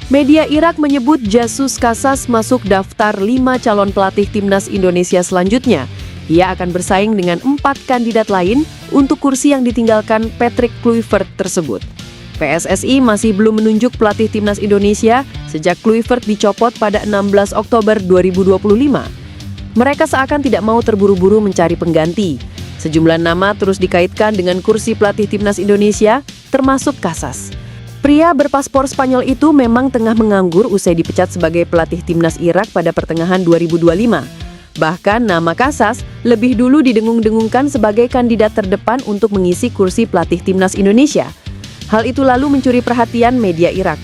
Media Irak menyebut Jesus Casas masuk daftar 5 calon pelatih timnas Indonesia selanjutnya. Ia akan bersaing dengan 4 kandidat lain untuk kursi yang ditinggalkan Patrick Kluivert tersebut. PSSI masih belum menunjuk pelatih timnas Indonesia sejak Kluivert dicopot pada 16 Oktober 2025. Mereka seakan tidak mau terburu-buru mencari pengganti. Sejumlah nama terus dikaitkan dengan kursi pelatih timnas Indonesia, termasuk Casas. Pria berpaspor Spanyol itu memang tengah menganggur usai dipecat sebagai pelatih timnas Irak pada pertengahan 2025. Bahkan nama Casas lebih dulu didengung-dengungkan sebagai kandidat terdepan untuk mengisi kursi pelatih timnas Indonesia. Hal itu lalu mencuri perhatian media Irak.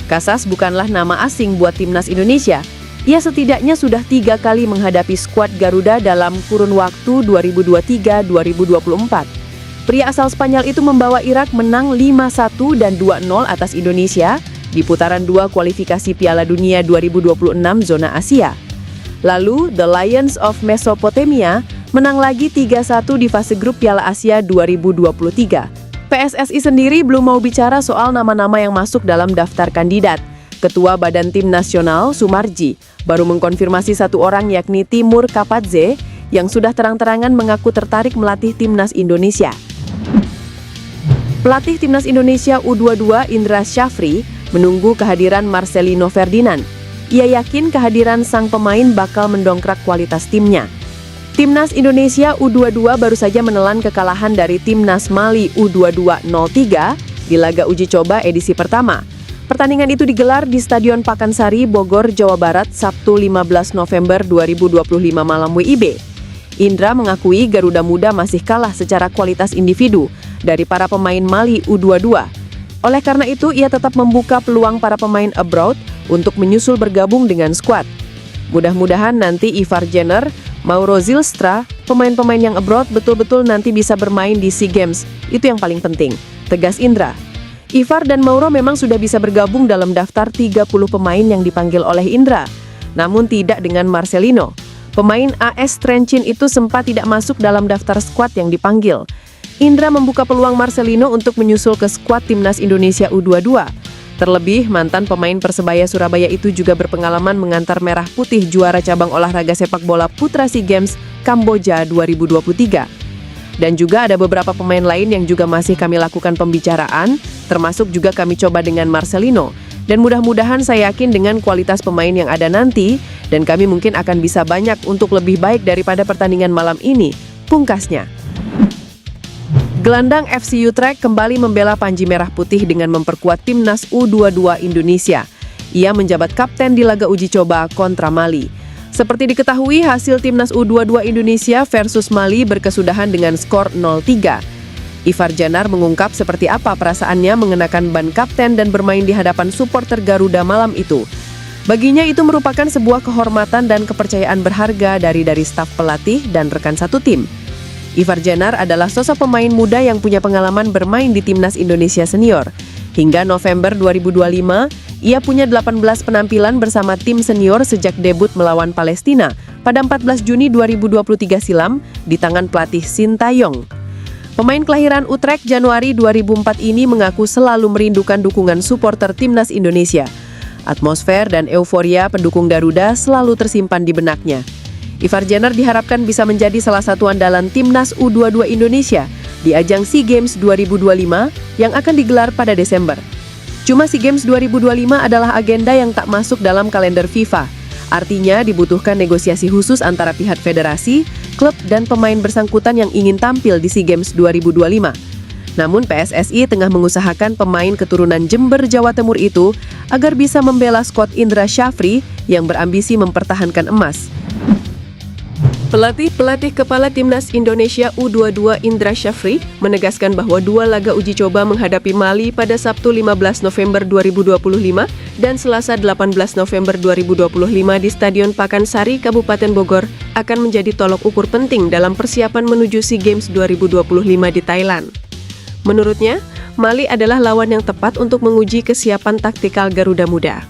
Casas bukanlah nama asing buat timnas Indonesia. Ia setidaknya sudah 3 kali menghadapi skuad Garuda dalam kurun waktu 2023-2024. Pria asal Spanyol itu membawa Irak menang 5-1 dan 2-0 atas Indonesia di putaran 2 kualifikasi Piala Dunia 2026 zona Asia. Lalu, The Lions of Mesopotamia menang lagi 3-1 di fase grup Piala Asia 2023. PSSI sendiri belum mau bicara soal nama-nama yang masuk dalam daftar kandidat. Ketua Badan Tim Nasional, Sumarji, baru mengkonfirmasi 1 orang yakni Timur Kapadze yang sudah terang-terangan mengaku tertarik melatih timnas Indonesia. Pelatih timnas Indonesia U22 Indra Syafri menunggu kehadiran Marcelino Ferdinand. Ia yakin kehadiran sang pemain bakal mendongkrak kualitas timnya. Timnas Indonesia U22 baru saja menelan kekalahan dari Timnas Mali U22 03 di laga uji coba edisi pertama. Pertandingan itu digelar di Stadion Pakansari, Bogor, Jawa Barat, Sabtu 15 November 2025 malam WIB. Indra mengakui Garuda Muda masih kalah secara kualitas individu dari para pemain Mali U22. Oleh karena itu, ia tetap membuka peluang para pemain abroad untuk menyusul bergabung dengan skuad. Mudah-mudahan nanti Ivar Jenner, Mauro Zylstra, pemain-pemain yang abroad betul-betul nanti bisa bermain di SEA Games. Itu yang paling penting, tegas Indra. Ivar dan Mauro memang sudah bisa bergabung dalam daftar 30 pemain yang dipanggil oleh Indra, namun tidak dengan Marcelino. Pemain AS Trencin itu sempat tidak masuk dalam daftar skuad yang dipanggil. Indra membuka peluang Marcelino untuk menyusul ke skuad timnas Indonesia U22. Terlebih, mantan pemain Persebaya Surabaya itu juga berpengalaman mengantar Merah Putih juara cabang olahraga sepak bola Putra SEA Games Kamboja 2023. Dan juga ada beberapa pemain lain yang juga masih kami lakukan pembicaraan, termasuk juga kami coba dengan Marcelino. Dan mudah-mudahan saya yakin dengan kualitas pemain yang ada nanti, dan kami mungkin akan bisa banyak untuk lebih baik daripada pertandingan malam ini, pungkasnya. Gelandang FC Utrecht kembali membela Panji Merah Putih dengan memperkuat timnas U22 Indonesia. Ia menjabat kapten di laga uji coba kontra Mali. Seperti diketahui, hasil timnas U22 Indonesia versus Mali berkesudahan dengan skor 0-3. Ivar Janar mengungkap seperti apa perasaannya mengenakan ban kapten dan bermain di hadapan supporter Garuda malam itu. Baginya itu merupakan sebuah kehormatan dan kepercayaan berharga dari staf pelatih dan rekan satu tim. Ivar Janar adalah sosok pemain muda yang punya pengalaman bermain di timnas Indonesia senior. Hingga November 2025, ia punya 18 penampilan bersama tim senior sejak debut melawan Palestina pada 14 Juni 2023 silam di tangan pelatih Sintayong. Pemain kelahiran Utrecht Januari 2004 ini mengaku selalu merindukan dukungan supporter timnas Indonesia. Atmosfer dan euforia pendukung Garuda selalu tersimpan di benaknya. Ivar Janar diharapkan bisa menjadi salah satu andalan timnas U22 Indonesia di ajang SEA Games 2025 yang akan digelar pada Desember. Cuma SEA Games 2025 adalah agenda yang tak masuk dalam kalender FIFA. Artinya dibutuhkan negosiasi khusus antara pihak federasi, klub, dan pemain bersangkutan yang ingin tampil di SEA Games 2025. Namun PSSI tengah mengusahakan pemain keturunan Jember, Jawa Timur itu agar bisa membela skuad Indra Syafri yang berambisi mempertahankan emas. Pelatih kepala Timnas Indonesia U22 Indra Syafri menegaskan bahwa 2 laga uji coba menghadapi Mali pada Sabtu 15 November 2025 dan Selasa 18 November 2025 di Stadion Pakansari, Kabupaten Bogor akan menjadi tolok ukur penting dalam persiapan menuju SEA Games 2025 di Thailand. Menurutnya, Mali adalah lawan yang tepat untuk menguji kesiapan taktikal Garuda Muda.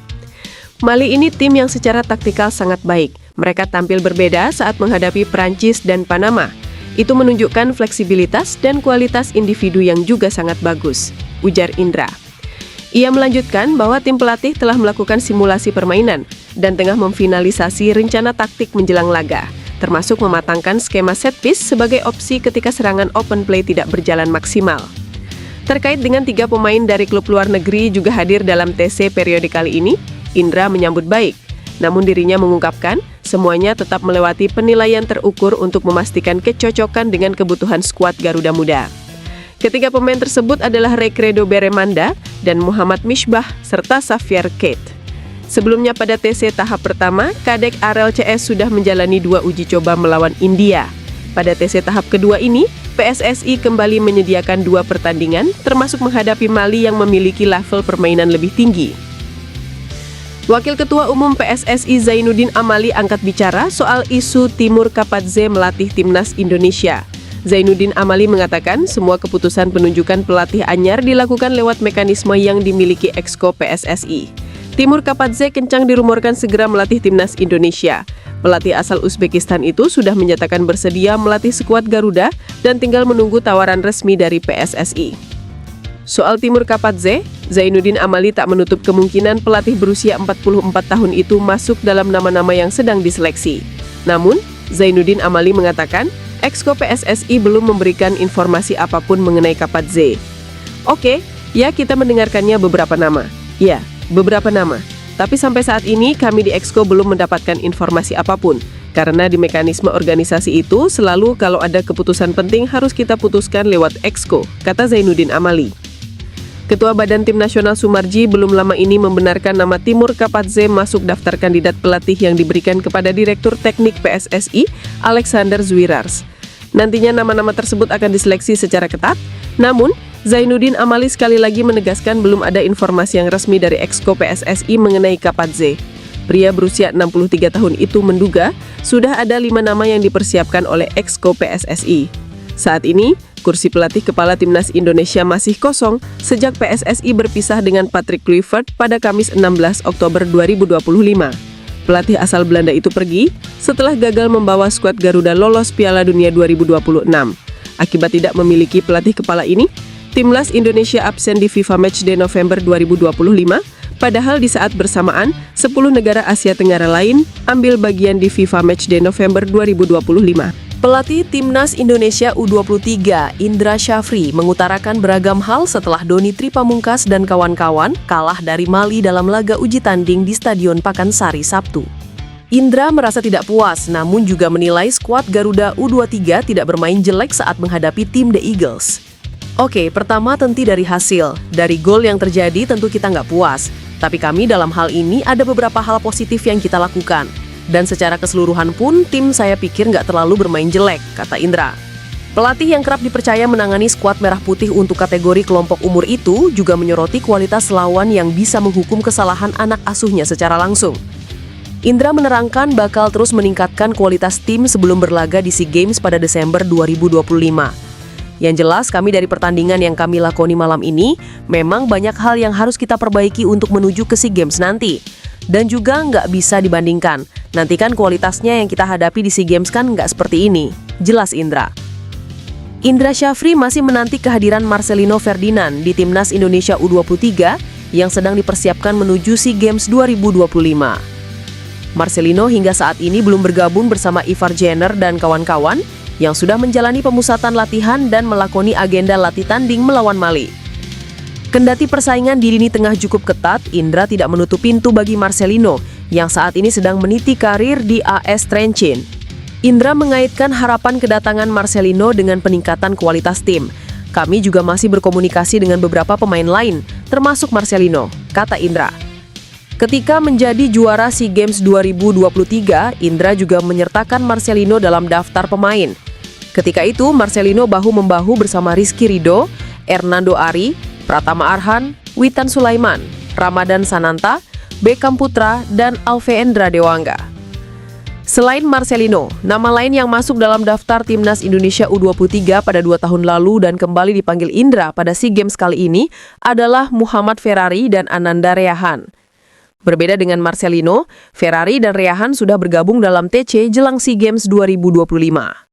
Mali ini tim yang secara taktikal sangat baik. Mereka tampil berbeda saat menghadapi Prancis dan Panama. Itu menunjukkan fleksibilitas dan kualitas individu yang juga sangat bagus, ujar Indra. Ia melanjutkan bahwa tim pelatih telah melakukan simulasi permainan dan tengah memfinalisasi rencana taktik menjelang laga, termasuk mematangkan skema set piece sebagai opsi ketika serangan open play tidak berjalan maksimal. Terkait dengan 3 pemain dari klub luar negeri juga hadir dalam TC periode kali ini, Indra menyambut baik. Namun dirinya mengungkapkan, semuanya tetap melewati penilaian terukur untuk memastikan kecocokan dengan kebutuhan skuad Garuda Muda. Ketiga pemain tersebut adalah Rekredo Beremanda dan Muhammad Misbah serta Xavier Kate. Sebelumnya pada TC tahap pertama, Kadek Arel CS sudah menjalani 2 uji coba melawan India. Pada TC tahap kedua ini, PSSI kembali menyediakan 2 pertandingan, termasuk menghadapi Mali yang memiliki level permainan lebih tinggi. Wakil Ketua Umum PSSI Zainuddin Amali angkat bicara soal isu Timur Kapadze melatih Timnas Indonesia. Zainuddin Amali mengatakan semua keputusan penunjukan pelatih anyar dilakukan lewat mekanisme yang dimiliki Exco PSSI. Timur Kapadze kencang dirumorkan segera melatih Timnas Indonesia. Pelatih asal Uzbekistan itu sudah menyatakan bersedia melatih skuad Garuda dan tinggal menunggu tawaran resmi dari PSSI. Soal Timur Kapadze, Zainuddin Amali tak menutup kemungkinan pelatih berusia 44 tahun itu masuk dalam nama-nama yang sedang diseleksi. Namun, Zainuddin Amali mengatakan, Exco PSSI belum memberikan informasi apapun mengenai Kapadze. Oke, ya kita mendengarkannya beberapa nama. Ya, beberapa nama. Tapi sampai saat ini kami di Exco belum mendapatkan informasi apapun. Karena di mekanisme organisasi itu selalu kalau ada keputusan penting harus kita putuskan lewat Exco, kata Zainuddin Amali. Ketua Badan Tim Nasional Sumarji belum lama ini membenarkan nama Timur Kapadze masuk daftar kandidat pelatih yang diberikan kepada Direktur Teknik PSSI, Alexander Zwirars. Nantinya nama-nama tersebut akan diseleksi secara ketat, namun Zainuddin Amali sekali lagi menegaskan belum ada informasi yang resmi dari Exco PSSI mengenai Kapadze. Pria berusia 63 tahun itu menduga sudah ada 5 nama yang dipersiapkan oleh Exco PSSI. Saat ini, kursi pelatih kepala Timnas Indonesia masih kosong sejak PSSI berpisah dengan Patrick Kluivert pada Kamis 16 Oktober 2025. Pelatih asal Belanda itu pergi setelah gagal membawa skuad Garuda lolos Piala Dunia 2026. Akibat tidak memiliki pelatih kepala ini, Timnas Indonesia absen di FIFA Matchday November 2025, padahal di saat bersamaan, 10 negara Asia Tenggara lain ambil bagian di FIFA Matchday November 2025. Pelatih Timnas Indonesia U23, Indra Syafri, mengutarakan beragam hal setelah Doni Tripamungkas dan kawan-kawan kalah dari Mali dalam laga uji tanding di Stadion Pakansari Sabtu. Indra merasa tidak puas, namun juga menilai skuad Garuda U23 tidak bermain jelek saat menghadapi tim The Eagles. Oke, pertama tentu dari hasil. Dari gol yang terjadi tentu kita nggak puas. Tapi kami dalam hal ini ada beberapa hal positif yang kita lakukan. Dan secara keseluruhan pun, tim saya pikir nggak terlalu bermain jelek, kata Indra. Pelatih yang kerap dipercaya menangani skuad Merah Putih untuk kategori kelompok umur itu juga menyoroti kualitas lawan yang bisa menghukum kesalahan anak asuhnya secara langsung. Indra menerangkan bakal terus meningkatkan kualitas tim sebelum berlaga di SEA Games pada Desember 2025. Yang jelas, kami dari pertandingan yang kami lakoni malam ini, memang banyak hal yang harus kita perbaiki untuk menuju ke SEA Games nanti. Dan juga nggak bisa dibandingkan. Nanti kan kualitasnya yang kita hadapi di SEA Games kan nggak seperti ini, jelas Indra. Indra Syafri masih menanti kehadiran Marcelino Ferdinand di Timnas Indonesia U23 yang sedang dipersiapkan menuju SEA Games 2025. Marcelino hingga saat ini belum bergabung bersama Ivar Jenner dan kawan-kawan yang sudah menjalani pemusatan latihan dan melakoni agenda latih tanding melawan Mali. Kendati persaingan di lini tengah cukup ketat, Indra tidak menutup pintu bagi Marcelino yang saat ini sedang meniti karir di AS Trencin. Indra mengaitkan harapan kedatangan Marcelino dengan peningkatan kualitas tim. Kami juga masih berkomunikasi dengan beberapa pemain lain, termasuk Marcelino, kata Indra. Ketika menjadi juara SEA Games 2023, Indra juga menyertakan Marcelino dalam daftar pemain. Ketika itu, Marcelino bahu-membahu bersama Rizky Ridho, Hernando Ari, Pratama Arhan, Witan Sulaiman, Ramadan Sananta, Beckham Putra, dan Alvendra Dewangga. Selain Marcelino, nama lain yang masuk dalam daftar Timnas Indonesia U23 pada 2 tahun lalu dan kembali dipanggil Indra pada SEA Games kali ini adalah Muhammad Ferrari dan Ananda Reahan. Berbeda dengan Marcelino, Ferrari dan Reahan sudah bergabung dalam TC jelang SEA Games 2025.